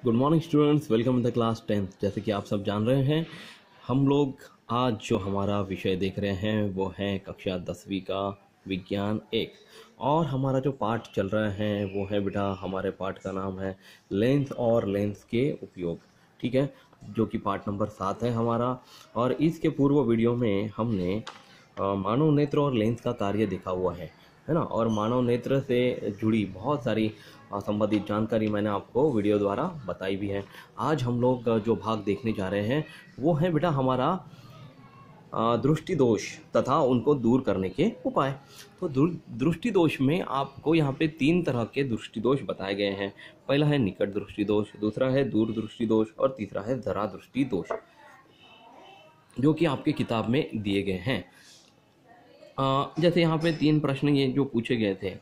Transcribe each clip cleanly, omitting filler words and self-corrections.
Good morning students, welcome in the class 10th। जैसे कि आप सब जान रहे हैं, हम लोग आज जो हमारा विषय देख रहे हैं वो है कक्षा 10वीं का विज्ञान 1। और हमारा जो पाठ चल रहा है वो है बेटा, हमारे पाठ का नाम है लेंस और लेंस के उपयोग। ठीक है, जो कि पाठ नंबर 7 है हमारा। और इसके पूर्व वीडियो में हमने मानव नेत्र और लेंस का कार्य देखा हुआ है ना। और मानव नेत्र से जुड़ी बहुत सारी संबंधित जानकारी मैंने आपको वीडियो द्वारा बताई भी है। आज हम लोग जो भाग देखने जा रहे हैं वो है बेटा हमारा दृष्टि दोष तथा उनको दूर करने के उपाय। तो दृष्टि दोष में आपको यहाँ पे 3 तरह के दृष्टि दोष बताए गए हैं। पहला है निकट दृष्टि दोष, दूसरा है दूर दृष्टि दोष और तीसरा है जरा दृष्टि दोष, जो कि आपके किताब में दिए गए हैं। जैसे यहाँ पे 3 प्रश्न ये जो पूछे गए थे,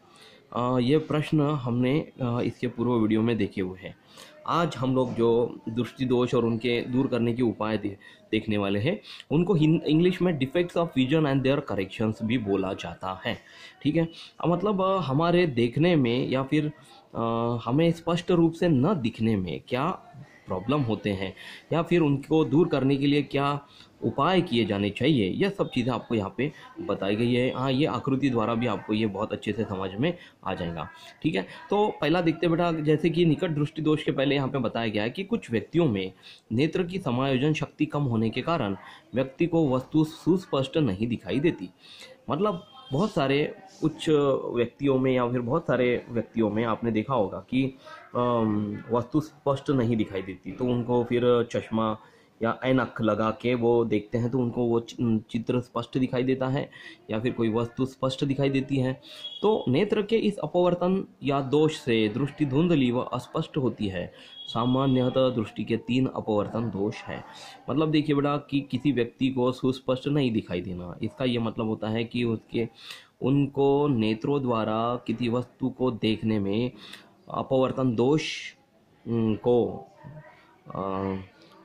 ये प्रश्न हमने इसके पूर्व वीडियो में देखे हुए हैं। आज हम लोग जो दृष्टि दोष और उनके दूर करने के उपाय देखने वाले हैं, उनको इंग्लिश में defects of vision and their corrections भी बोला जाता है। ठीक है, मतलब हमारे देखने में या फिर हमें स्पष्ट रूप से न दिखने में क्या प्रॉब्लम होते हैं या फिर उनको दूर करने के लिए क्या उपाय किए जाने चाहिए, यह सब चीज़ें आपको यहाँ पे बताई गई है। हाँ, ये आकृति द्वारा भी आपको ये बहुत अच्छे से समझ में आ जाएगा। ठीक है, तो पहला देखते बेटा, जैसे कि निकट दृष्टि दोष के पहले यहाँ पे बताया गया है कि कुछ व्यक्तियों में नेत्र की समायोजन शक्ति कम होने के कारण व्यक्ति को वस्तु सुस्पष्ट नहीं दिखाई देती। मतलब बहुत सारे कुछ व्यक्तियों में या फिर बहुत सारे व्यक्तियों में आपने देखा होगा कि वस्तु स्पष्ट नहीं दिखाई देती, तो उनको फिर चश्मा या ऐनक लगा के वो देखते हैं तो उनको वो चित्र स्पष्ट दिखाई देता है या फिर कोई वस्तु स्पष्ट दिखाई देती है। तो नेत्र के इस अपवर्तन या दोष से दृष्टि धुंधली व अस्पष्ट होती है। सामान्यतः दृष्टि के 3 अपवर्तन दोष है। मतलब देखिए बेटा कि किसी व्यक्ति को सुस्पष्ट नहीं दिखाई देना, इसका ये मतलब होता है कि उनको नेत्रों द्वारा किसी वस्तु को देखने में अपवर्तन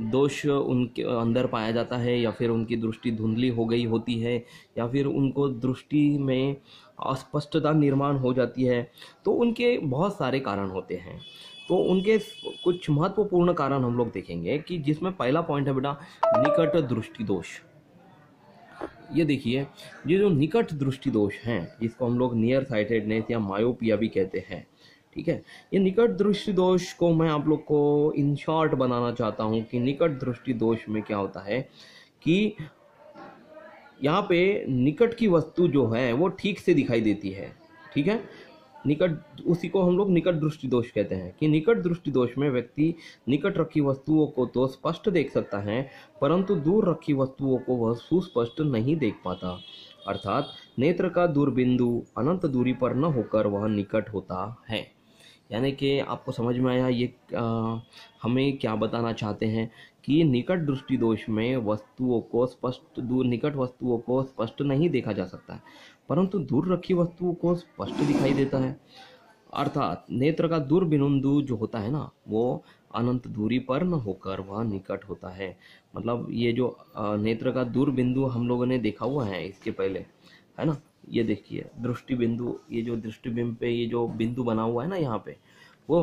दोष उनके अंदर पाया जाता है, या फिर उनकी दृष्टि धुंधली हो गई होती है, या फिर उनको दृष्टि में अस्पष्टता निर्माण हो जाती है। तो उनके बहुत सारे कारण होते हैं। तो उनके कुछ महत्वपूर्ण कारण हम लोग देखेंगे कि जिसमें पहला पॉइंट है बेटा निकट दृष्टि दोष। ये देखिए, ये जो निकट दृष्टि दोष हैं, जिसको हम लोग नियर साइटेडनेस या मायोपिया भी कहते हैं। ठीक है, ये निकट दृष्टि दोष को मैं आप लोग को इन शॉर्ट बनाना चाहता हूँ कि निकट दृष्टि दोष में क्या होता है कि यहाँ पे निकट की वस्तु जो है वो ठीक से दिखाई देती है। ठीक है, उसी को हम लोग निकट दृष्टि दोष कहते हैं कि निकट दृष्टि दोष में व्यक्ति निकट रखी वस्तुओं को तो स्पष्ट देख सकता है, परंतु दूर रखी वस्तुओं को वह सुस्पष्ट नहीं देख पाता। अर्थात नेत्र का दूरबिंदु अनंत दूरी पर न होकर वह निकट होता है। यानी कि आपको समझ में आया ये हमें क्या बताना चाहते हैं कि निकट दृष्टि दोष में वस्तुओं को निकट वस्तुओं को स्पष्ट नहीं देखा जा सकता है, परंतु दूर रखी वस्तुओं को स्पष्ट दिखाई देता है। अर्थात नेत्र का दूरबिंदु जो होता है ना, वो अनंत दूरी पर न होकर वह निकट होता है। मतलब ये जो नेत्र का दूरबिंदु हम लोगों ने देखा हुआ है इसके पहले, है ना। ये देखिए दृष्टि बिंदु, ये जो दृष्टिबिंब पे ये जो बिंदु बना हुआ है ना यहाँ पे, वो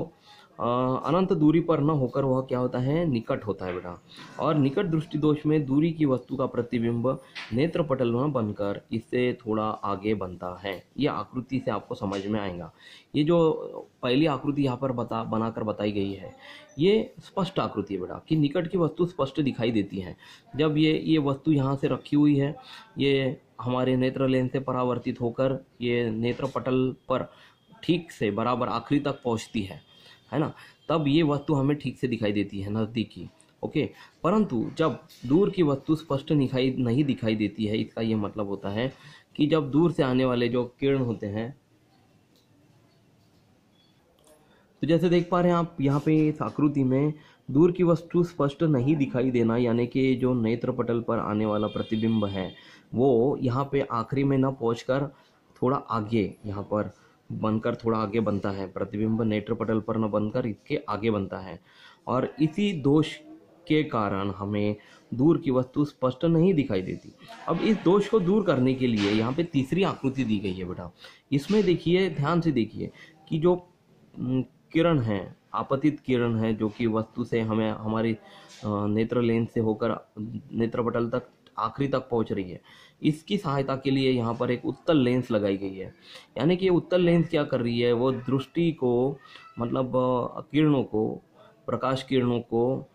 अनंत दूरी पर न होकर वह क्या होता है, निकट होता है बेटा। और निकट दृष्टि दोष में दूरी की वस्तु का प्रतिबिंब नेत्र पटल में बनकर इससे थोड़ा आगे बनता है। ये आकृति से आपको समझ में आएगा। ये जो पहली आकृति यहाँ पर बनाकर बताई गई है, ये स्पष्ट आकृति है बेटा कि निकट की वस्तु स्पष्ट दिखाई देती है। जब ये वस्तु यहाँ से रखी हुई है, ये हमारे नेत्र लेंस से परावर्तित होकर ये नेत्र पटल पर ठीक से बराबर आखिरी तक पहुँचती है ना, तब ये वस्तु हमें ठीक से दिखाई देती है नज़दीकी। ओके, परंतु जब दूर की वस्तु स्पष्ट नहीं दिखाई देती है, इसका ये मतलब होता है कि जब दूर से आने वाले जो किरण होते हैं, तो जैसे देख पा रहे हैं आप यहाँ पे इस आकृति में दूर की वस्तु स्पष्ट नहीं दिखाई देना, यानी कि जो नेत्र पटल पर आने वाला प्रतिबिंब है वो यहाँ पे आखिरी में न पहुँचकर थोड़ा आगे यहाँ पर बनकर थोड़ा आगे बनता है। प्रतिबिंब नेत्र पटल पर न बनकर इसके आगे बनता है, और इसी दोष के कारण हमें दूर की वस्तु स्पष्ट नहीं दिखाई देती। अब इस दोष को दूर करने के लिए यहाँ पे तीसरी आकृति दी गई है बेटा। इसमें देखिए, ध्यान से देखिए कि जो किरण है आपतित किरण है जो कि वस्तु से हमें हमारी नेत्र लेंस से होकर नेत्रपटल तक आखिरी तक पहुंच रही है, इसकी सहायता के लिए यहाँ पर एक उत्तल लेंस लगाई गई है। यानी कि उत्तल लेंस क्या कर रही है, वो दृष्टि को मतलब किरणों को, प्रकाश किरणों को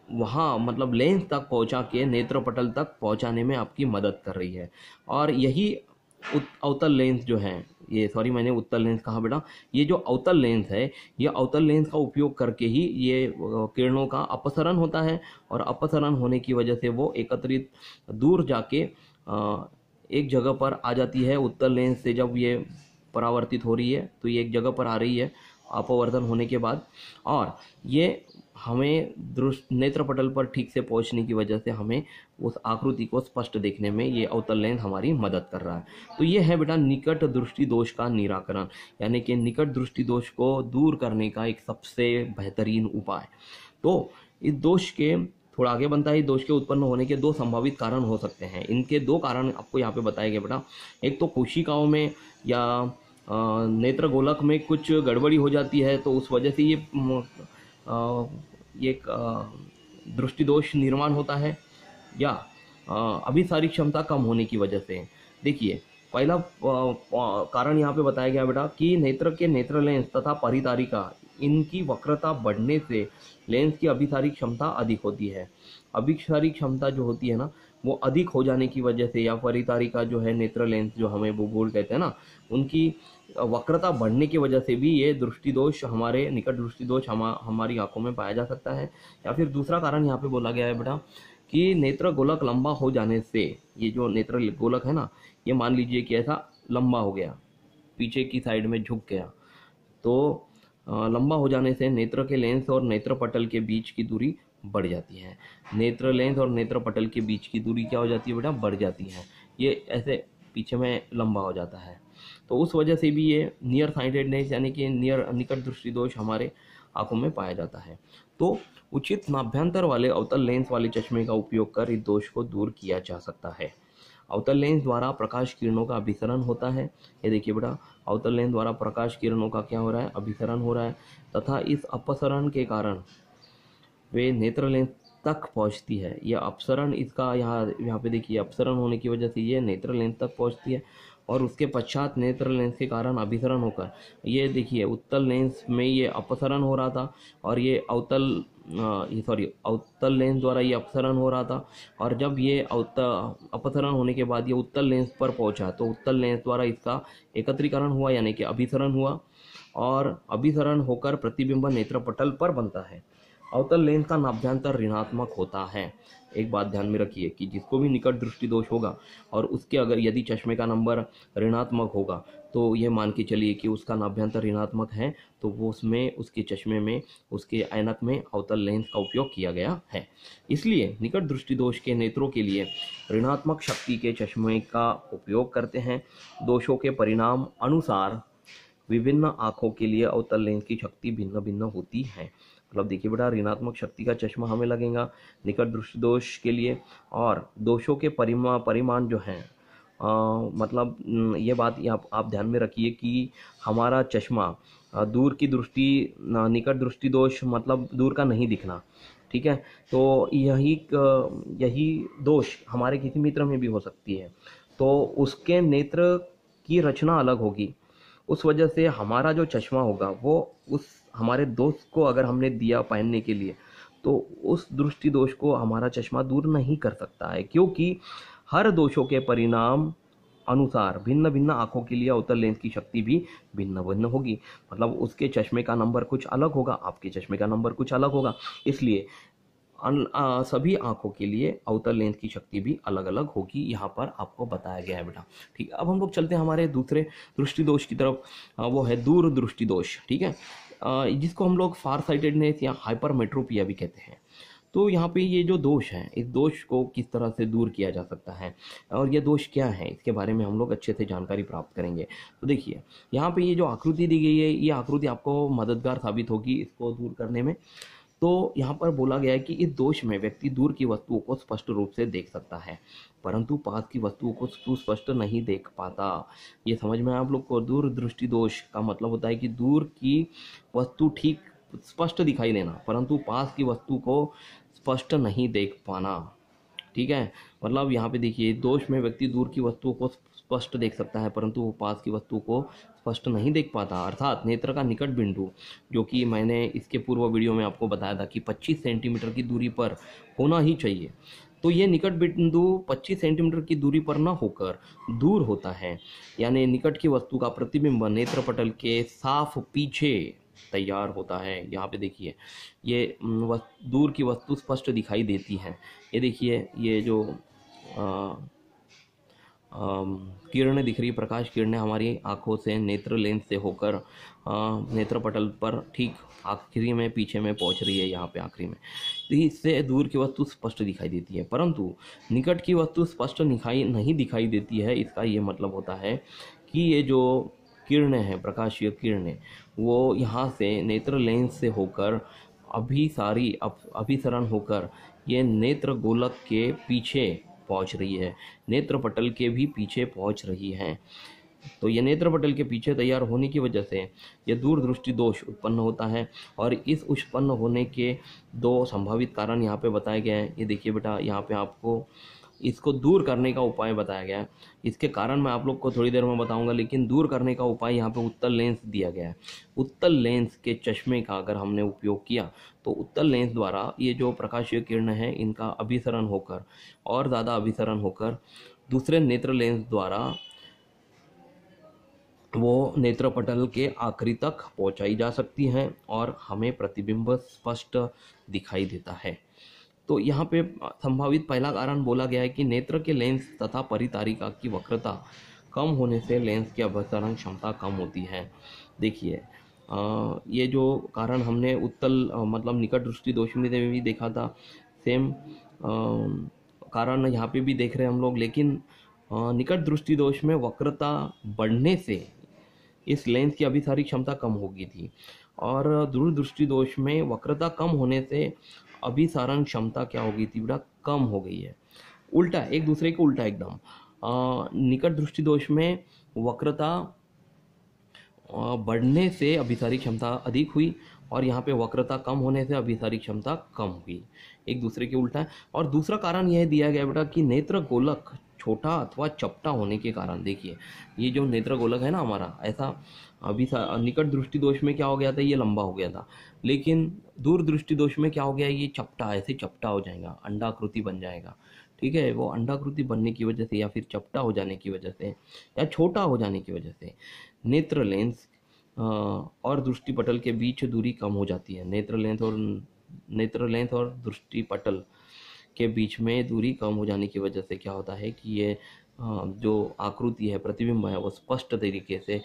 वहाँ मतलब लेंस तक पहुँचा के नेत्रपटल तक पहुँचाने में आपकी मदद कर रही है। और यही अवतल लेंस जो है, ये सॉरी मैंने उत्तल लेंस कहा बेटा, ये जो अवतल लेंस है, ये अवतल लेंस का उपयोग करके ही ये किरणों का अपसरण होता है, और अपसरण होने की वजह से वो एकत्रित दूर जाके एक जगह पर आ जाती है। उत्तल लेंस से जब ये परावर्तित हो रही है तो ये एक जगह पर आ रही है अपवर्तन होने के बाद, और ये हमें नेत्रपटल पर ठीक से पहुंचने की वजह से हमें उस आकृति को स्पष्ट देखने में ये अवतल लेंस हमारी मदद कर रहा है। तो ये है बेटा निकट दृष्टि दोष का निराकरण, यानी कि निकट दृष्टि दोष को दूर करने का एक सबसे बेहतरीन उपाय। तो इस दोष के थोड़ा आगे बनता है, दोष के उत्पन्न होने के 2 संभावित कारण हो सकते हैं। इनके 2 कारण आपको यहाँ पे बताए गए बेटा। एक तो कोशिकाओं में या नेत्र गोलक में कुछ गड़बड़ी हो जाती है, तो उस वजह से ये एक दृष्टि दोष निर्माण होता है, या अभिसारी क्षमता कम होने की वजह से। देखिए पहला कारण यहाँ पे बताया गया बेटा कि नेत्र के नेत्र लेंस तथा परितारिका इनकी वक्रता बढ़ने से लेंस की अभिसारी क्षमता अधिक होती है। अभिसारी क्षमता जो होती है ना, वो अधिक हो जाने की वजह से, या परितारिका जो है नेत्र लेंस जो हमें बुबुल कहते हैं ना, उनकी वक्रता बढ़ने की वजह से भी ये दृष्टि दोष, हमारे निकट दृष्टि दोष हमारी आंखों में पाया जा सकता है। या फिर दूसरा कारण यहाँ पे बोला गया है बेटा कि नेत्र गोलक लंबा हो जाने से, ये जो नेत्र गोलक है ना, ये मान लीजिए कि ऐसा लंबा हो गया, पीछे की साइड में झुक गया, तो लंबा हो जाने से नेत्र के लेंस और नेत्रपटल के बीच की दूरी बढ़ जाती है। नेत्र लेंस और नेत्रपटल के बीच की दूरी क्या हो जाती है बेटा, बढ़ जाती है। ये ऐसे पीछे में लंबा हो जाता है, तो उस वजह से भी ये नियर साइटेडनेस यानी कि निकट दृष्टि दोष हमारे आंखों में पाया जाता है। तो उचित नाभ्यंतर वाले अवतल लेंस वाले चश्मे का उपयोग कर इस दोष को दूर किया जा सकता है। अवतल लेंस द्वारा प्रकाश किरणों का अभिसरण होता है। ये देखिए बेटा, अवतल लेंस द्वारा प्रकाश किरणों का क्या हो रहा है, अभिसरण हो रहा है, तथा इस अपसरण के कारण वे नेत्र लेंस तक पहुंचती है। यह अपसरण, इसका यहाँ पे देखिए, अपसरण होने की वजह से ये नेत्र लेंस तक पहुंचती है, और उसके पश्चात नेत्र लेंस के कारण अभिसरण होकर, ये देखिए उत्तल लेंस में ये अपसरण हो रहा था, और ये अवतल लेंस द्वारा ये अपसरण हो रहा था, और जब ये अपसरण होने के बाद ये उत्तल लेंस पर पहुंचा, तो उत्तल लेंस द्वारा इसका एकत्रीकरण हुआ, यानी कि अभिसरण हुआ, और अभिसरण होकर प्रतिबिंब नेत्रपटल पर बनता है। अवतल लेंस का नाभ्यंतर ऋणात्मक होता है। एक बात ध्यान में रखिए कि जिसको भी निकट दृष्टि दोष होगा और उसके अगर यदि चश्मे का नंबर ऋणात्मक होगा, तो ये मान के चलिए कि उसका नाभ्यंतर ऋणात्मक है, तो वो उसमें, उसके चश्मे में, उसके ऐनक में अवतल लेंस का उपयोग किया गया है। इसलिए निकट दृष्टि दोष के नेत्रों के लिए ऋणात्मक शक्ति के चश्मे का उपयोग करते हैं। दोषों के परिणाम अनुसार विभिन्न आँखों के लिए अवतल लेंस की शक्ति भिन्न भिन्न होती है। मतलब देखिए बेटा, ऋणात्मक शक्ति का चश्मा हमें लगेगा निकट दृष्टि दोष के लिए, और दोषों के परिमाण जो हैं, मतलब ये बात आप ध्यान में रखिए कि हमारा चश्मा दूर की दृष्टि, निकट दृष्टि दोष मतलब दूर का नहीं दिखना, ठीक है, तो यही दोष हमारे किसी मित्र में भी हो सकती है, तो उसके नेत्र की रचना अलग होगी। उस वजह से हमारा जो चश्मा होगा वो उस हमारे दोस्त को अगर हमने दिया पहनने के लिए, तो उस दृष्टि दोष को हमारा चश्मा दूर नहीं कर सकता है, क्योंकि हर दोषों के परिणाम अनुसार भिन्न भिन्न आंखों के लिए अवतल लेंस की शक्ति भी भिन्न भिन्न होगी। मतलब उसके चश्मे का नंबर कुछ अलग होगा, आपके चश्मे का नंबर कुछ अलग होगा, इसलिए सभी आंखों के लिए अवतल लेंस की शक्ति भी अलग अलग होगी, यहाँ पर आपको बताया गया है बेटा। ठीक है, अब हम लोग चलते हैं हमारे दूसरे दृष्टि दोष की तरफ, वो है दूर दृष्टि दोष। ठीक है, जिसको हम लोग फार साइटेडनेस या हाइपरमेट्रोपिया भी कहते हैं। तो यहाँ पे ये जो दोष है, इस दोष को किस तरह से दूर किया जा सकता है और ये दोष क्या है, इसके बारे में हम लोग अच्छे से जानकारी प्राप्त करेंगे। तो देखिए, यहाँ पे ये जो आकृति दी गई है, ये आकृति आपको मददगार साबित होगी इसको दूर करने में। तो यहाँ पर बोला गया है कि इस दोष में व्यक्ति दूर की वस्तुओं को स्पष्ट रूप से देख सकता है, परंतु पास की वस्तुओं को सुस्पष्ट नहीं देख पाता। ये समझ में आप लोग को, दूर दृष्टि दोष का मतलब होता है कि दूर की वस्तु ठीक स्पष्ट दिखाई देना परंतु पास की वस्तु को स्पष्ट नहीं देख पाना। ठीक है, मतलब यहाँ पे देखिए, दोष में व्यक्ति दूर की वस्तुओं को स्पष्ट देख सकता है परंतु वो पास की वस्तु को स्पष्ट नहीं देख पाता। अर्थात नेत्र का निकट बिंदु, जो कि मैंने इसके पूर्व वीडियो में आपको बताया था कि 25 सेंटीमीटर की दूरी पर होना ही चाहिए, तो ये निकट बिंदु 25 सेंटीमीटर की दूरी पर न होकर दूर होता है, यानी निकट की वस्तु का प्रतिबिंब नेत्र पटल के साफ पीछे तैयार होता है। यहाँ पे देखिए, ये दूर की वस्तु स्पष्ट दिखाई देती है। ये देखिए, ये जो किरणें दिख रही, प्रकाश किरणें हमारी आंखों से नेत्र लेंस से होकर नेत्र पटल पर ठीक आखिरी में पीछे में पहुंच रही है, यहाँ पे आखिरी में, तो इससे दूर की वस्तु स्पष्ट दिखाई देती है परंतु निकट की वस्तु स्पष्ट नहीं दिखाई देती है। इसका ये मतलब होता है कि ये जो किरणें हैं, प्रकाशीय किरणें, वो यहाँ से नेत्र लेंस से होकर अभिसरण होकर ये नेत्र गोलक के पीछे पहुँच रही है, नेत्र पटल के भी पीछे पहुँच रही है। तो ये नेत्र पटल के पीछे तैयार होने की वजह से ये दूर दृष्टि दोष उत्पन्न होता है और इस उत्पन्न होने के दो संभावित कारण यहाँ पे बताए गए हैं। ये देखिए बेटा, यहाँ पे आपको इसको दूर करने का उपाय बताया गया है। इसके कारण मैं आप लोग को थोड़ी देर में बताऊंगा, लेकिन दूर करने का उपाय यहाँ पे उत्तल लेंस दिया गया है। उत्तल लेंस के चश्मे का अगर हमने उपयोग किया तो उत्तल लेंस द्वारा ये जो प्रकाशीय किरण है इनका अभिसरण होकर और ज़्यादा अभिसरण होकर दूसरे नेत्र लेंस द्वारा वो नेत्र पटल के आखिरी तक पहुंचाई जा सकती हैं और हमें प्रतिबिंब स्पष्ट दिखाई देता है। तो यहाँ पे संभावित पहला कारण बोला गया है कि नेत्र के लेंस तथा परितारिका की वक्रता कम होने से लेंस की अभिसरण क्षमता कम होती है। देखिए, ये जो कारण हमने उत्तल मतलब निकट दृष्टि दोष में भी देखा था, सेम कारण यहाँ पे भी देख रहे हैं हम लोग, लेकिन निकट दृष्टि दोष में वक्रता बढ़ने से इस लेंस की अभिसारी क्षमता कम होगी थी और दूर दृष्टि दोष में वक्रता कम होने से अभिसारण क्षमता क्या होगी थी बेटा, कम हो गई है। उल्टा, एक दूसरे के उल्टा एकदम। निकट दृष्टि दोष में वक्रता बढ़ने से अभिसारी क्षमता अधिक हुई और यहाँ पे वक्रता कम होने से अभिसारी क्षमता कम हुई, एक दूसरे के उल्टा है। और दूसरा कारण यह दिया गया बेटा कि नेत्र गोलक छोटा अथवा चपटा होने के कारण, देखिए ये जो नेत्र गोलक है ना हमारा, ऐसा अभी निकट दृष्टि दोष में क्या हो गया था, ये लंबा हो गया था, लेकिन दूर दृष्टि दोष में क्या हो गया, ये चपटा, ऐसे चपटा हो जाएगा, अंडाकृति बन जाएगा। ठीक है, वो अंडाकृति बनने की वजह से या फिर चपटा हो जाने की वजह से या छोटा हो जाने की वजह से नेत्र लेंस और दृष्टि पटल के बीच दूरी कम हो जाती है। नेत्र लेंस और दृष्टि पटल के बीच में दूरी कम हो जाने की वजह से क्या होता है कि ये जो आकृति है, प्रतिबिंब है, वो स्पष्ट तरीके से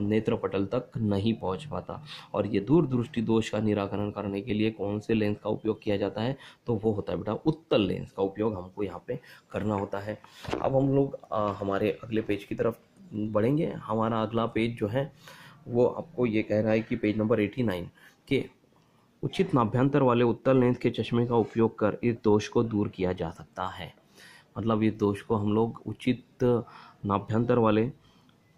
नेत्र पटल तक नहीं पहुंच पाता। और ये दूर दृष्टि दोष का निराकरण करने के लिए कौन से लेंस का उपयोग किया जाता है, तो वो होता है बेटा उत्तल लेंस का उपयोग हमको यहाँ पे करना होता है। अब हम लोग हमारे अगले पेज की तरफ बढ़ेंगे। हमारा अगला पेज जो है वो आपको ये कह रहा है कि पेज नंबर 89 के उचित नाभ्यंतर वाले उत्तल लेंस के चश्मे का उपयोग कर इस दोष को दूर किया जा सकता है। मतलब इस दोष को हम लोग उचित नाभ्यंतर वाले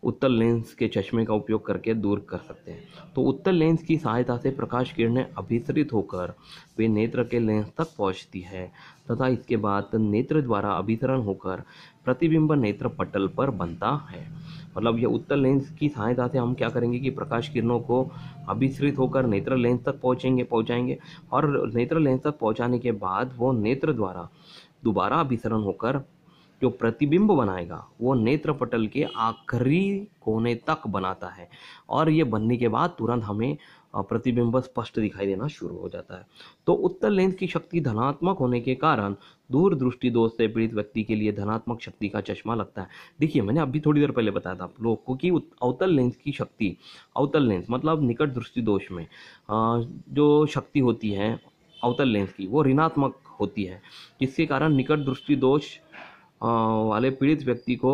उत्तल लेंस के चश्मे का उपयोग करके दूर कर सकते हैं। तो उत्तल लेंस की सहायता से प्रकाश किरणें अभिसरित होकर वे नेत्र के लेंस तक पहुंचती है तथा इसके बाद नेत्र द्वारा अभिसरण होकर प्रतिबिंब नेत्र पटल पर बनता है। मतलब ये उत्तल लेंस की सहायता से हम क्या करेंगे कि प्रकाश किरणों को अभिसरित होकर नेत्र लेंस तक पहुंचाएंगे और नेत्र लेंस तक पहुंचाने के बाद वो नेत्र द्वारा दोबारा अभिसरण होकर जो प्रतिबिंब बनाएगा वो नेत्र पटल के आखिरी कोने तक बनाता है और ये बनने के बाद तुरंत हमें प्रतिबिंब स्पष्ट दिखाई देना शुरू हो जाता है। तो उत्तल लेंस की शक्ति धनात्मक होने के कारण दूर दृष्टि दोष से पीड़ित व्यक्ति के लिए धनात्मक शक्ति का चश्मा लगता है। देखिए, मैंने अभी थोड़ी देर पहले बताया था आप लोगों को कि अवतल लेंस की शक्ति, अवतल लेंस मतलब निकट दृष्टि दोष में जो शक्ति होती है अवतल लेंस की, वो ऋणात्मक होती है, जिसके कारण निकट दृष्टि दोष वाले पीड़ित व्यक्ति को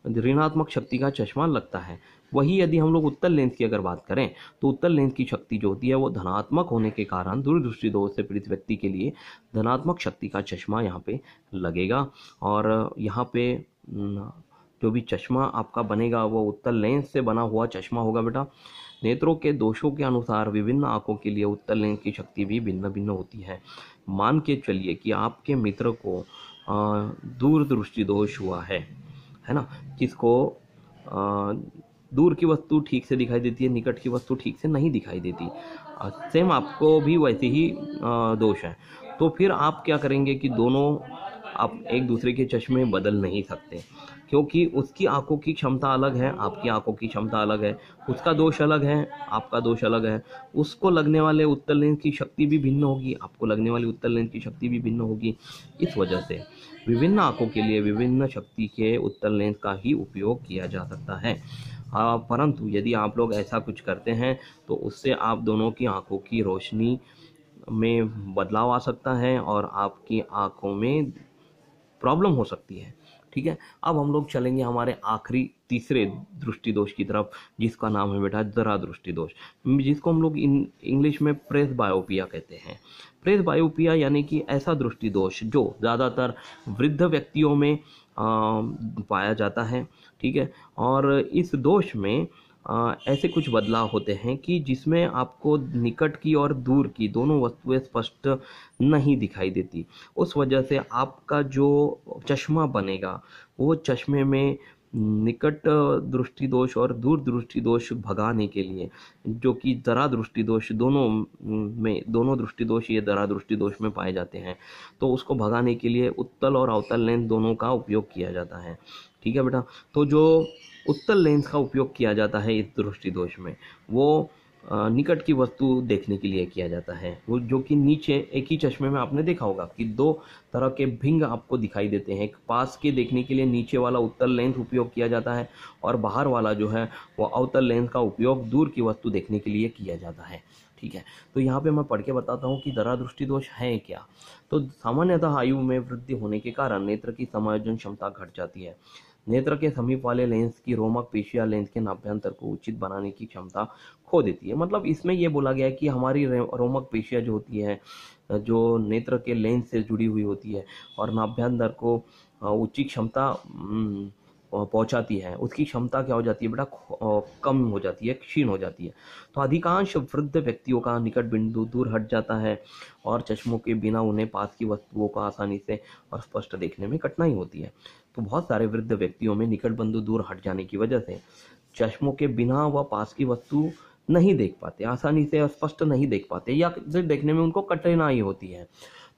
ऋणात्मक शक्ति का चश्मा लगता है। वही यदि हम लोग उत्तल लेंस की अगर बात करें तो उत्तल लेंस की शक्ति जो होती है वो धनात्मक होने के कारण दूरदृष्टि दोष से पीड़ित व्यक्ति के लिए धनात्मक शक्ति का चश्मा यहाँ पे लगेगा। और यहाँ पे जो भी चश्मा आपका बनेगा वो उत्तल लेंस से बना हुआ चश्मा होगा बेटा। नेत्रों के दोषों के अनुसार विभिन्न आंखों के लिए उत्तल लेंस की शक्ति भी भिन्न भिन्न होती है। मान के चलिए कि आपके मित्र को दूरदृष्टि दोष हुआ है ना, जिसको दूर की वस्तु ठीक से दिखाई देती है, निकट की वस्तु ठीक से नहीं दिखाई देती। सेम आपको भी वैसे ही दोष है। तो फिर आप क्या करेंगे कि दोनों आप एक दूसरे के चश्मे बदल नहीं सकते, क्योंकि उसकी आंखों की क्षमता अलग है, आपकी आंखों की क्षमता अलग है, उसका दोष अलग है, आपका दोष अलग है। उसको लगने वाले उत्तल लेंस की शक्ति भी भिन्न होगी, आपको लगने वाली उत्तल लेंस की शक्ति भी भिन्न होगी। इस वजह से विभिन्न आंखों के लिए विभिन्न शक्ति के उत्तल लेंस का ही उपयोग किया जा सकता है। परंतु यदि आप लोग ऐसा कुछ करते हैं तो उससे आप दोनों की आंखों की रोशनी में बदलाव आ सकता है और आपकी आंखों में प्रॉब्लम हो सकती है। ठीक है, अब हम लोग चलेंगे हमारे आखिरी तीसरे दृष्टि दोष की तरफ, जिसका नाम है बेटा जरा दृष्टि दोष, जिसको हम लोग इंग्लिश में प्रेस बायोपिया कहते हैं। प्रेस बायोपिया यानी कि ऐसा दृष्टि दोष जो ज़्यादातर वृद्ध व्यक्तियों में पाया जाता है। ठीक है, और इस दोष में ऐसे कुछ बदलाव होते हैं कि जिसमें आपको निकट की और दूर की दोनों वस्तुएं स्पष्ट नहीं दिखाई देती। उस वजह से आपका जो चश्मा बनेगा वो चश्मे में निकट दृष्टि दोष और दूर दृष्टि दोष भगाने के लिए, जो कि दरा दृष्टि दोष दोनों दृष्टि दोष ये दरा दृष्टि दोष में पाए जाते हैं, तो उसको भगाने के लिए उत्तल और अवतल लेंस दोनों का उपयोग किया जाता है। ठीक है बेटा, तो जो उत्तल लेंस का उपयोग किया जाता है इस दृष्टि दोष में, वो निकट की वस्तु देखने के लिए किया जाता है। वो जो कि नीचे एक ही चश्मे में आपने देखा होगा कि दो तरह के भिंग आपको दिखाई देते हैं। एक पास के देखने के लिए नीचे वाला उत्तल लेंस उपयोग किया जाता है और बाहर वाला जो है वो अवतल लेंस का उपयोग दूर की वस्तु देखने के लिए किया जाता है। ठीक है, तो यहाँ पे मैं पढ़ के बताता हूँ कि दरा दृष्टि दोष है क्या। तो सामान्यतः आयु में वृद्धि होने के कारण नेत्र की समायोजन क्षमता घट जाती है। नेत्र के समीप वाले लेंस की रोमक पेशियां लेंस के नाभ्यंतर को उचित बनाने की क्षमता खो देती है। मतलब इसमें यह बोला गया है कि हमारी रोमक पेशियां जो होती है, जो नेत्र के लेंस से जुड़ी हुई होती है और नाभ्यंतर को उचित क्षमता पहुंचाती है, उसकी क्षमता क्या हो जाती है बेटा, कम हो जाती है, क्षीण हो जाती है। तो अधिकांश वृद्ध व्यक्तियों का निकट बिंदु दूर हट जाता है और चश्मों के बिना उन्हें पास की वस्तुओं को आसानी से और स्पष्ट देखने में कठिनाई होती है। तो बहुत सारे वृद्ध व्यक्तियों में निकट बिंदु दूर हट जाने की वजह से चश्मों के बिना वह पास की वस्तु नहीं देख पाते, आसानी से और स्पष्ट नहीं देख पाते, या देखने में उनको कठिनाई होती है।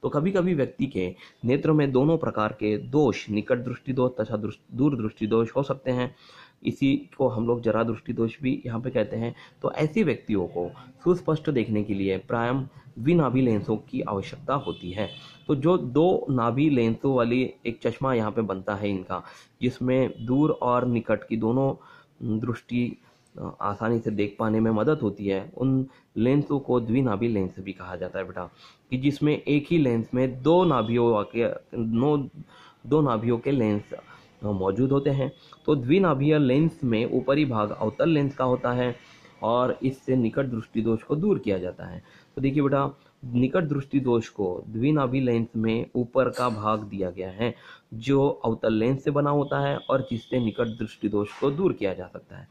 तो कभी कभी व्यक्ति के नेत्र में दोनों प्रकार के दोष, निकट दृष्टि दोष तथा दूर दृष्टि दोष हो सकते हैं। इसी को हम लोग जरा दृष्टि दोष भी यहाँ पे कहते हैं। तो ऐसे व्यक्तियों को सुस्पष्ट देखने के लिए प्रायः द्विनाभि लेंसों की आवश्यकता होती है। तो जो दो नाभि लेंसों वाली एक चश्मा यहाँ पे बनता है इनका, जिसमें दूर और निकट की दोनों दृष्टि आसानी से देख पाने में मदद होती है, उन लेंसों को द्विनाभि लेंस भी कहा जाता है बेटा, कि जिसमें एक ही लेंस में दो नाभियों के लेंस मौजूद होते हैं। तो द्विनाभीय लेंस में ऊपरी भाग अवतल लेंस का होता है और इससे निकट दृष्टि दोष को दूर किया जाता है। तो देखिए बेटा, निकट दृष्टि दोष को द्विनाभि लेंस में ऊपर का भाग दिया गया है जो अवतल लेंस से बना होता है और जिससे निकट दृष्टि दोष को दूर किया जा सकता है।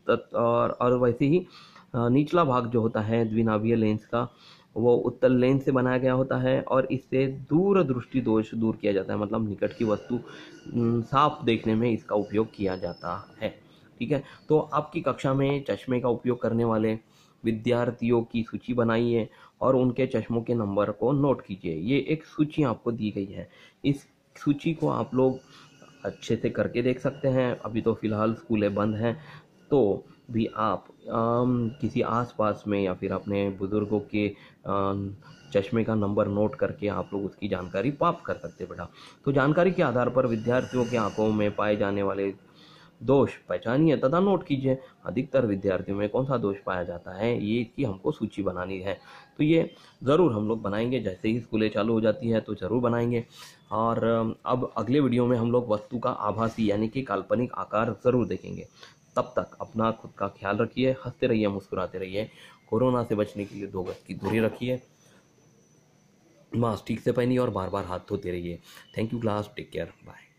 और वैसे ही निचला भाग जो होता है द्विनाभीय लेंस का, वो उत्तल लेंस से बनाया गया होता है और इससे दूर दृष्टि दोष दूर किया जाता है। मतलब निकट की वस्तु साफ देखने में इसका उपयोग किया जाता है। ठीक है, तो आपकी कक्षा में चश्मे का उपयोग करने वाले विद्यार्थियों की सूची बनाइए और उनके चश्मों के नंबर को नोट कीजिए। ये एक सूची आपको दी गई है, इस सूची को आप लोग अच्छे से करके देख सकते हैं। अभी तो फिलहाल स्कूलें बंद हैं, तो भी आप किसी आसपास में या फिर अपने बुजुर्गों के चश्मे का नंबर नोट करके आप लोग उसकी जानकारी प्राप्त कर सकते हैं बेटा। तो जानकारी के आधार पर विद्यार्थियों की आंखों में पाए जाने वाले दोष पहचानिए तथा नोट कीजिए। अधिकतर विद्यार्थियों में कौन सा दोष पाया जाता है, ये इसकी हमको सूची बनानी है। तो ये ज़रूर हम लोग बनाएंगे, जैसे ही स्कूलें चालू हो जाती है तो ज़रूर बनाएंगे। और अब अगले वीडियो में हम लोग वस्तु का आभासी यानी कि काल्पनिक आकार ज़रूर देखेंगे। तब तक अपना खुद का ख्याल रखिए, हंसते रहिए, मुस्कुराते रहिए। कोरोना से बचने के लिए 2 गज की दूरी रखिए, मास्क ठीक से पहनिए और बार बार हाथ धोते रहिए। Thank you class, take care, bye.